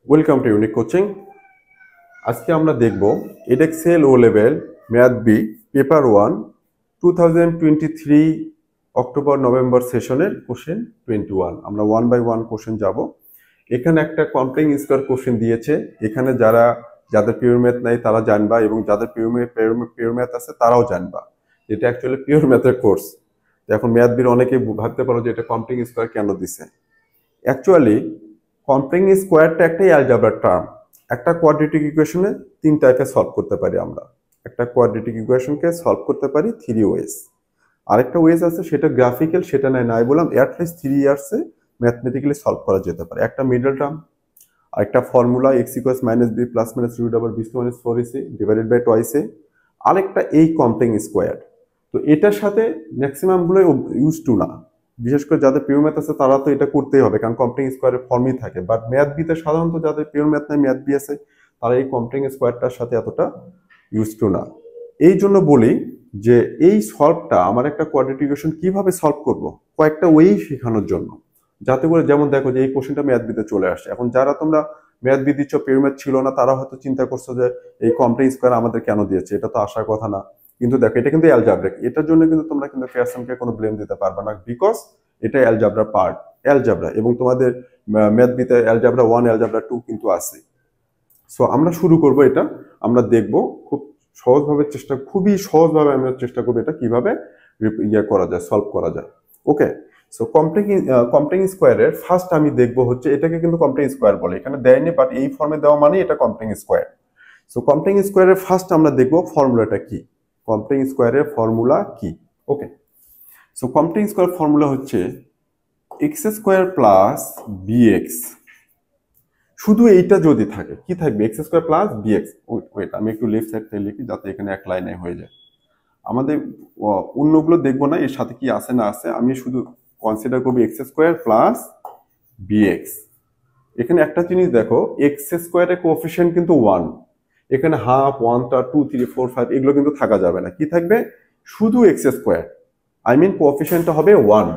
Welcome to unique coaching. আজকে আমরা দেখব Edexcel O level math B paper 1 2023 October November সেশনের কোশ্চেন 21। আমরা 1 বাই 1 কোশ্চেন যাব। এখানে একটা কমপ্লেক্স স্কয়ার কোশ্চেন দিয়েছে। এখানে যাদের পিওর ম্যাথ নাই তারা জানবা, এবং যাদের পিওর ম্যাথ আছে তারাও জানবা। এটা অ্যাকচুয়ালি পিওর ম্যাথের কোর্স। এখন ম্যাথ বির অনেকে ভাবতে পারো যে এটা কমপ্লেক্স স্কয়ার কেন দিছে। অ্যাকচুয়ালি কমপ্লেক্স স্কোয়ারটা একটা অ্যালজেব্রা টার্ম। একটা কোয়াড্রেটিক ইকুয়েশনে তিন টাইপে সলভ করতে পারি আমরা। একটা কোয়াড্রেটিক ইকুয়েশনকে সলভ করতে পারি থ্রি ওয়েজ। আরেকটা ওয়েজ আছে, সেটা গ্রাফিক্যাল, সেটা নাই বললাম অ্যাটলিস্ট 3 ইয়ার্সে ম্যাথমেটিক্যালি সলভ করা যেতে পারে। একটা মিডল টার্ম, আরেকটা formula x equals minus b plus minus root over b minus 4ac divided by twice a, আরেকটা এই কমপ্লেক্স স্কোয়ার। তো এটার সাথে ম্যাক্সিমাম গুলোই ইউজ টু না, বিশেষ করে যাদের পিওর ম্যাথ আছে তারা তো এটা করতেই হবে, কারণ কমপ্লেক্স স্কোয়ারের ফর্মই থাকে। বাট ম্যাথ বিতে সাধারণত যাদের পিওর ম্যাথ নাই, ম্যাথ বি আছে, তারা এই কমপ্লেক্স স্কোয়ারটার সাথে এতটা ইউজ টু না। এই জন্য বলি যে এই সলভটা আমার একটা কোয়াড্রেটিক ইকুয়েশন কিভাবে সলভ করব কয়েকটা ওয়ে শেখানোর জন্য, যাতে করে যেমন দেখো যে এই কোশ্চেনটা ম্যাথ বিতে চলে আসছে। এখন যারা তোমরা ম্যাথ বি দিচ্ছ, পিওর ম্যাথ ছিল না, তারা হয়তো চিন্তা করছো যে এই কমপ্লেক্স স্কোয়ার আমাদের কেন দিয়েছে, এটা তো আসার কথা না। কিন্তু দেখো এটা কিন্তু অ্যালজেব্রিক, এটার জন্য কিন্তু তোমরা কিন্তু পেয়ারসনকে কোনো ব্লেম দিতে পারবে না, বিকজ এটা অ্যালজেব্রা পার্ট, অ্যালজেব্রা। এবং তোমাদের ম্যাথ বিতে অ্যালজেব্রা 1 অ্যালজেব্রা 2 কিন্তু আছে। সো আমরা শুরু করব এটা। আমরা দেখব খুব খুবই সহজভাবে আমরা চেষ্টা করবো এটা কিভাবে করা যায়, সলভ করা যায়। ওকে, সো কমপ্লেক্স স্কোয়ারের ফার্স্ট আমি দেখবো হচ্ছে, এটাকে কিন্তু কমপ্লেক্স স্কোয়ার বলে, এখানে দেয়নি বাট এই ফর্মে দেওয়া মানে এটা কমপ্লেক্স স্কোয়ার। সো কমপ্লেক্স স্কোয়ারের ফার্স্ট আমরা দেখবো ফর্মুলাটা কি, কমপ্লেক্স স্কোয়ারের ফর্মুলা কি। Okay, so complex square formula হচ্ছে এক্স স্কোয়ার প্লাস বিএক্স। শুধু এইটা যদি থাকে, কি থাকবে? X square plus b x. Wait, আমি একটু লেফট সাইড থেকে লিখি যাতে এখানে এক লাইনে হয়ে যায়। আমাদের অন্যগুলো দেখবো না, এর সাথে কি আছে না আছে, আমি শুধু কনসিডার করবো এক্স স্কোয়ার প্লাস বিএক্স। এখানে একটা জিনিস দেখো, এক্স স্কোয়ারের কোএফিসিয়েন্ট কিন্তু 1। এখানে হাফ, 1 টা 2 3 4 5 এগুলো কিন্তু থাকা যাবে না। কি থাকবে? শুধু এক্স স্কোয়ার, আই মিন কোএফিসিয়েন্টটা হবে 1।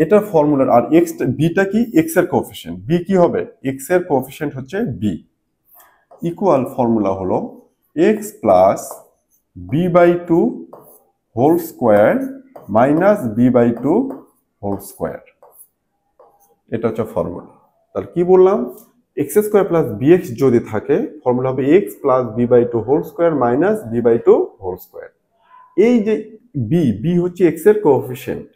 এটা ফর্মুলার। আর এক্স বিটা কি? এক্স এর কোএফিসিয়েন্ট। বি কি হবে? এক্স এর কোএফিসিয়েন্ট হচ্ছে বি। ইকুয়াল ফর্মুলা হলো x plus b by 2 whole square minus b by 2 whole square. এটা হচ্ছে ফর্মুলা। তাহলে কি বললাম? এক্স স্কোয়ার প্লাস বিএক্স যদি থাকে, ফর্মুলা হবে x plus b by 2 whole square minus b by 2 whole square. এই যে বি হচ্ছে এক্স এর কোএফিসিয়েন্ট।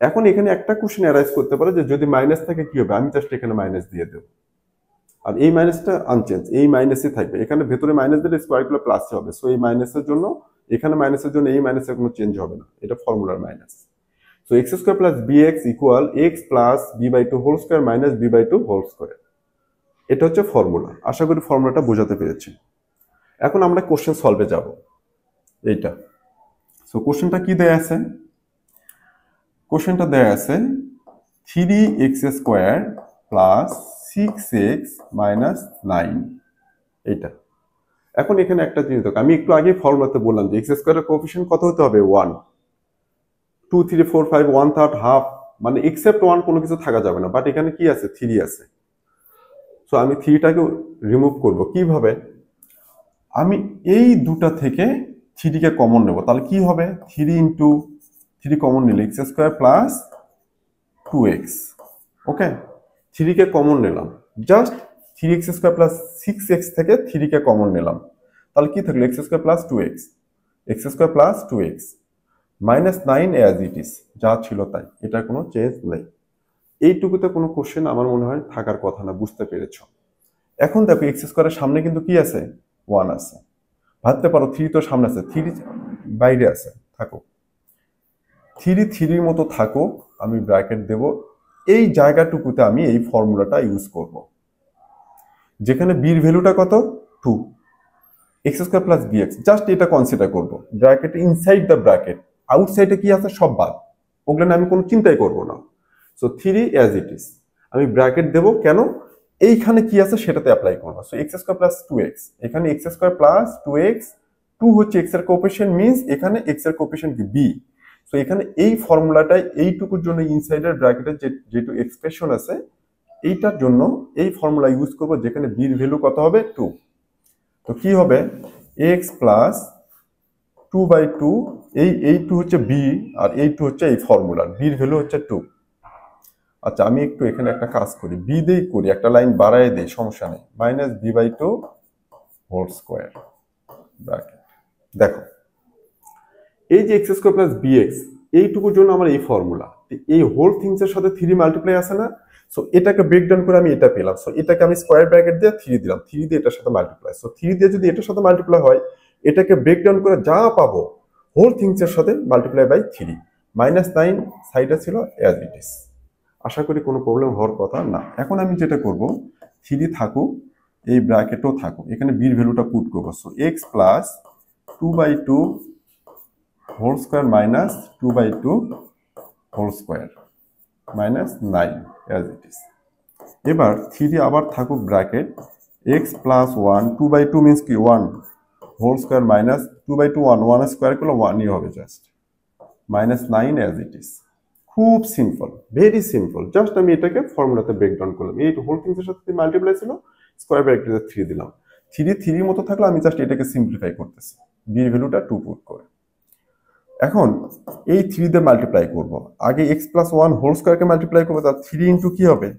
এখন এখানে একটা কোশ্চেন অ্যারাইজ করতে পারে যে যদি মাইনাস থাকে কি হবে, আমি জাস্ট এখানে মাইনাস দিয়ে দেবো, আর এই মাইনাসটা আনচেঞ্জ, এই মাইনাসই থাকবে। এখানে ভেতরে মাইনাস দিলে স্কোয়ারগুলো প্লাস হবে। সো এই মাইনাসের জন্য, এখানে মাইনাসের জন্য এই মাইনাসের কোনো চেঞ্জ হবে না, এটা ফর্মুলার মাইনাস। So x square plus bx equal x plus b by 2 whole square minus b by 2 whole square. এটা হচ্ছে ফর্মুলা। আশা করি ফর্মুলাটা বোঝাতে পেরেছি। এখন আমরা কোশ্চেন সলভে যাব। এইটা, সো কোশ্চেনটা কি দেয়া আছে? কোশ্চেনটা দেয়া আছে 3x square plus 6x minus 9। এইটা। এখন এখানে একটা জিনিস দেখো, আমি একটু আগে ফর্মুলাতে বললাম যে এক্স স্কোয়ারের কোএফিসিয়েন্ট কত হতে হবে? 1। 2 3 4 5 1/3 হাফ, মানে এক্সেপ্ট 1 কোনো কিছু থাকা যাবে না। বাট এখানে কি আছে? 3 আছে। সো আমি 3টাকে রিমুভ করব কিভাবে? আমি এই দুটা থেকে 3কে কমন নেব। তাহলে কি হবে? 3 ইন্টু 3 কমন নিলে এক্স স্কোয়ার প্লাস 2x। ওকে, 3কে কমন নিলাম, just 3x square plus 6x থেকে 3কে কমন নিলাম। তাহলে কি থাকলো? X square plus 2x, x square plus 2x minus 9 as it is, যা ছিল তাই, এটা কোনো চেঞ্জ নেই। এইটুকুতে কোনো কোশ্চেন আমার মনে হয় থাকার কথা না, বুঝতে পেরেছ? এখন দেখো এক্স স্কোয়ারের সামনে কিন্তু কি আছে? 1 আছে। ভাবতে পারো 3 তো সামনে আছে, 3 বাইরে আছে, থাকো 3 মতো থাকো, আমি ব্র্যাকেট দেব। এই জায়গাটুকুতে আমি এই ফর্মুলাটা ইউজ করব, যেখানে বির ভ্যালুটা কত? 2। X square plus bx, just এটা কনসিডার করবো ব্র্যাকেট, ইনসাইড দ্য ব্র্যাকেট। আউটসাইডে কি আছে সব বাদ, ওগুলো আমি কোনো চিন্তাই করব না। সো 3 অ্যাজ ইট ইজ, আমি ব্র্যাকেট দেবো কেন? এইখানে কি আছে সেটাতে অ্যাপ্লাই করবো। So x square plus 2x, এখানে এক্স স্কোয়ার প্লাস 2x, 2 হচ্ছে এক্স এর কোএফিসিয়েন্ট, মিন্স এখানে এক্স এর কোএফিসিয়েন্ট কি? বি। সো এখানে এই ফর্মুলাটাই এইটুকুর জন্য ইনসাইডের ব্র্যাকেটের যেটু এক্সপ্রেশন আছে, এইটার জন্য এই ফর্মুলা ইউজ করব যেখানে বি এর ভ্যালু কত হবে 2। তো কি হবে এক্স প্লাস 2/2, এই 2 হচ্ছে বি আর এই 2 হচ্ছে এই ফর্মুলার বি এর ভ্যালু হচ্ছে 2। আচ্ছা আমি একটু এখানে একটা কাজ করি, বি দিয়েই করি, একটা লাইন বাড়ায় দিই, সমস্যা নেই, minus b/2 whole square bracket. দেখো এই যে এক্স স্কোয়ার প্লাস বিএক্স, এইটুকুর জন্য আমার এই ফর্মুলা, এই হোল থিংস এর সাথে 3 মাল্টিপ্লাই আছে না, সো এটাকে ব্রেকডাউন করে আমি এটা পেলাম। সো এটাকে আমি স্কোয়ার ব্র্যাকেট দিয়ে 3 দিলাম, 3 দিয়ে এটার সাথে মাল্টিপ্লাই, সো 3 দিয়ে যদি এটার সাথে মাল্টিপ্লাই হয়, এটাকে ব্রেকডাউন করে যা পাবো হোল থিংস এর সাথে মাল্টিপ্লাই বাই 3, -9 সাইডে ছিল অ্যাজ ইট ইজ। আশা করি কোনো প্রবলেম হওয়ার কথা না। এখন আমি যেটা করব, 3 থাকুক, এই ব্র্যাকেটও থাকুক, এখানে বি এর ভ্যালুটা পুট করবো। So x plus 2/2 whole square minus 2/2 whole square minus 9 as it is. এবার 3 আবার থাকুক ব্র্যাকেট, এক্স প্লাস 1, 2/2 মিনস কি 1 হোল স্কোয়ার মাইনাস 2/2 1 স্কোয়ার করলে 1ই হবে জাস্ট, -9 অ্যাজ ইট ইজ। খুব সিম্পল, ভেরি সিম্পল, জাস্ট আমি এটাকে ফর্মুলাতে ব্রেকডাউন করলাম। এই হোল থিংসের সাথে মাল্টিপ্লাই ছিল, স্কোয়ার ব্র্যাকেটে 3 দিলাম, 3 মতো থাকলে আমি জাস্ট এটাকে সিম্পলিফাই করতেছি, বি এর ভ্যালুটা 2 পুট করে। এখন এই 3 দিয়ে মাল্টিপ্লাই করব, আগে এক্স প্লাস 1 হোল স্কোয়ারকে মাল্টিপ্লাই করবো, তার 3 ইন্টু কি হবে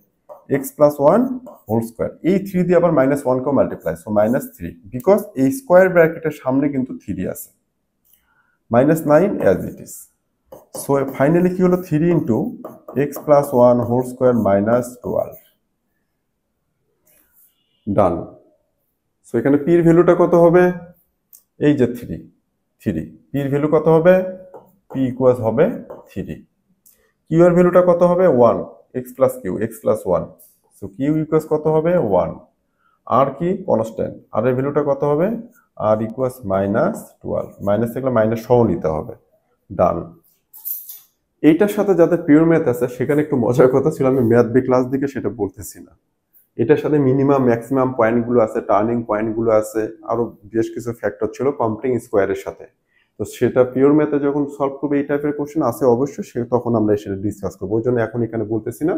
এক্স প্লাস 1 হোল স্কোয়ার, এই 3 দিয়ে আবার -1 কেও মাল্টিপ্লাই, সো -3, বিকজ এই স্কোয়ার ব্র্যাকেটের সামনে কিন্তু 3 আছে, -9 as it is. So finally কি হলো 3 into x plus 1 whole square minus 12, done. So এখানে পি এর ভ্যালুটা কত হবে, এই যে 3, পি এর ভ্যালু কত হবে, পি ইকুয়ালস হবে 3, কিউ এর ভ্যালুটা কত হবে 1, x plus q, x plus 1, so q equals কত হবে 1, আর কি কনস্ট্যান্ট, আর এর ভ্যালুটা কত হবে, আর ইকুয়ালস -12, মাইনাস থাকলে মাইনাস সহ নিতে হবে, ডান। এইটার সাথে যাদের পিওর ম্যাথ আছে সেখানে একটু মজার কথা ছিল, আমি ম্যাথ বি ক্লাস দিকে সেটা বলতেছি না, এটার সাথে মিনিমাম ম্যাক্সিমাম পয়েন্টগুলো আছে, টার্নিং পয়েন্টগুলো আছে, আরো বেশ কিছু ফ্যাক্টর ছিল কম্পিউটিং স্কোয়ারের সাথে। তো সেটা পিওর ম্যাথে যখন সলভ করবে এই টাইপের কোশ্চেন আছে অবশ্যই, সে তখন আমরা সেটা ডিসকাস করবো, ওই জন্য এখন এখানে বলতেছি না।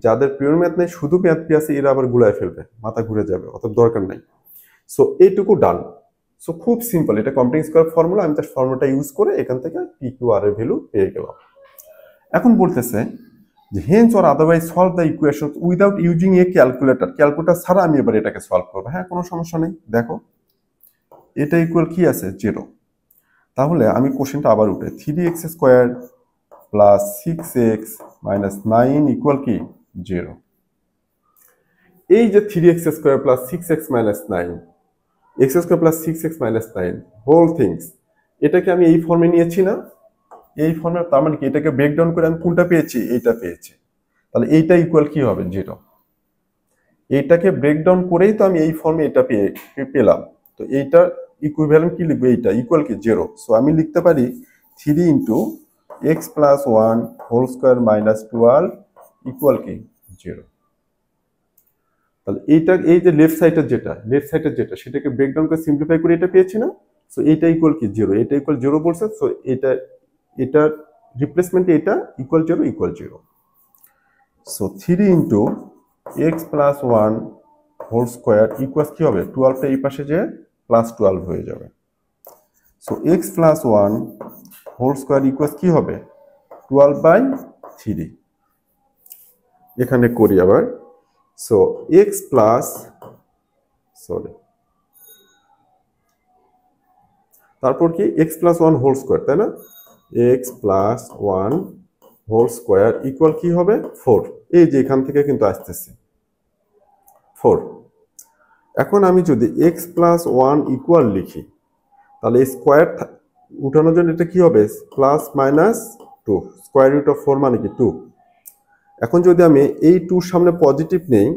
যাদের পিওর ম্যাথ নেই শুধু ম্যাথ পি আছে, এরা আবার গুলায় ফেলবে, মাথা ঘুরে যাবে, অত দরকার নাই। সো এইটুকু ডান। সো খুব সিম্পল, এটা কম্পিউটিং স্কোয়ার ফর্মুলা, আমি তার ফর্মুলাটা ইউজ করে এখান থেকে পি কিউ আর এর ভ্যালু পেয়ে গেলাম। এখন বলতেছে যে hence or otherwise solve the equation without using a calculator, calculator ছাড়া আমি এবার এটাকে সলভ করবো। হ্যাঁ, কোনো সমস্যা নেই। দেখো এটা ইকুয়াল কি আছে 0, তাহলে আমি কোশ্চেনটা আবার উঠে 3x square plus 6x minus 9 equal কি 0। এই যে 3x square plus 6x minus 9, x square plus 6x minus 9 whole things, এটাকে আমি এই ফর্মে নিয়েছি না, এই ফর্মে, তার মানে কি এটাকে ব্রেকডাউন করে আমি কোনটা পেয়েছি, এইটা পেয়েছি, তাহলে এইটা ইকুয়াল কি হবে 0। এইটাকে ব্রেকডাউন করেই তো আমি এই ফর্মে এটা পেলাম, তো এইটা ইকুইভ্যালেন্ট কি লিখবো, এইটা ইকুয়াল কি 0। সো আমি লিখতে পারি 3 into x plus 1 whole square minus 12 equal কি 0। তাহলে এইটা, এই যে লেফট সাইডের যেটা সেটাকে ব্রেকডাউন করে সিম্পলিফাই করে এটা পেয়েছি না, সো এইটা ইকুয়াল কি 0, এটা ইকুয়াল 0 বলছে, সো এটা রিপ্লেসমেন্টে এটা equal 0। So 3 into x plus 1 whole square equal কি হবে 12টা এই পাশে যে প্লাস 12 হয়ে যাবে। So x plus 1 whole square equal কি হবে 12/3, এখানে করি আবার। সো এক্স প্লাস, তারপর কি এক্স প্লাস 1 হোল স্কোয়ার, তাই না, x plus 1 whole square equal কি হবে 4, এই যে এখান থেকে কিন্তু আসতেছে 4। এখন আমি যদি এক্স প্লাস 1 ইকুয়াল লিখি, তাহলে স্কোয়ার উঠানোর জন্য এটা কি হবে plus minus 2, square root of 4 মানে কি 2। এখন যদি আমি এই 2 সামনে পজিটিভ নেই,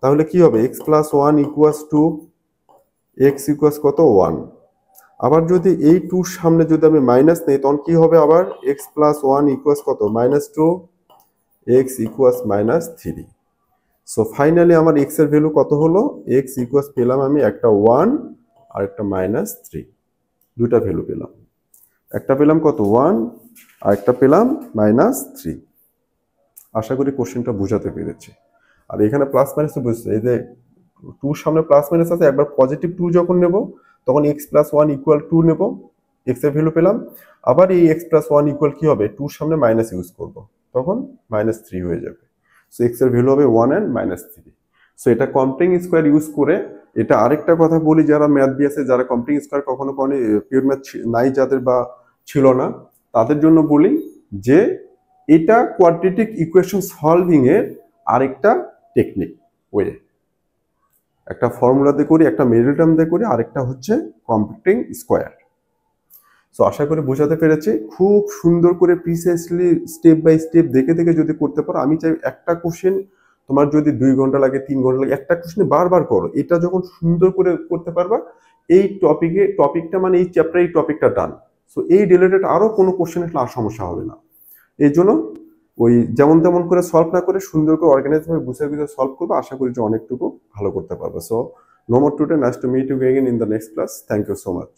তাহলে কি হবে x plus 1 equals to x equals কত 1। আবার যদি এই 2 সামনে যদি আমি মাইনাস নেই, তখন কি হবে আবার এক্স প্লাস 1 ইকুয়ালস কত -2, এক্স ইকুয়ালস -3। সো ফাইনালি আমার এক্স এর ভ্যালু কত হলো, এক্স ইকুয়ালস পেলাম আমি একটা 1 আর একটা -3, দুটা ভ্যালু পেলাম, একটা পেলাম কত 1 আর একটা পেলাম -3। আশা করি কোশ্চেনটা বোঝাতে পেরেছি। আর এখানে প্লাস মাইনাস বুঝছো, এই যে 2 সামনে প্লাস মাইনাস আছে, একবার পজিটিভ 2 যখন নেব তখন x প্লাস 1 ইকুয়াল 2 নেব, x এর ভ্যালু পেলাম। আবার এই x প্লাস 1 ইকুয়াল কি হবে, 2 সামনে মাইনাস ইউজ করব, তখন -3 হয়ে যাবে। সো x এর ভ্যালু হবে 1 এন্ড -3। সো এটা কম্পিউটিং স্কয়ার ইউজ করে, এটা আরেকটা কথা বলি, যারা ম্যাথ বিএসএ যারা কম্পিউটিং স্কয়ার কখনো পিওর ম্যাথ নাই যাদের বা ছিল না, তাদের জন্য বলি যে এটা কোয়াড্রেটিক ইকুয়েশন সলভিং এর আরেকটা টেকনিক ওয়ে। একটা ফর্মুলা দিয়ে করি, একটা মিডল টার্ম দিয়ে করি, আরেকটা হচ্ছে কম্পিউটিং স্কয়ার। সো আশা করি বোঝাতে পেরেছি। খুব সুন্দর করে প্রিসাইসলি স্টেপ বাই স্টেপ দেখে দেখে যদি করতে পারো, আমি চাই একটা কোশ্চেন তোমার যদি 2 ঘন্টা লাগে 3 ঘন্টা লাগে, একটা কোশ্চেন বারবার করো। এটা যখন সুন্দর করে করতে পারবা, এই টপিকটা মানে এই চ্যাপ্টার এই টপিকটা ডান। সো এই রিলেটেড আরো কোনো কোশ্চেন আসলে আর সমস্যা হবে না। এই জন্য ওই যেমন তেমন করে সলভ না করে সুন্দর করে অর্গানাইজ ভাবে গুছিয়ে গুছিয়ে সলভ করবে, আশা করি যে অনেকটুকু ভালো করতে পারবে। So no more today, nice to meet you again in the next class. Thank you so much.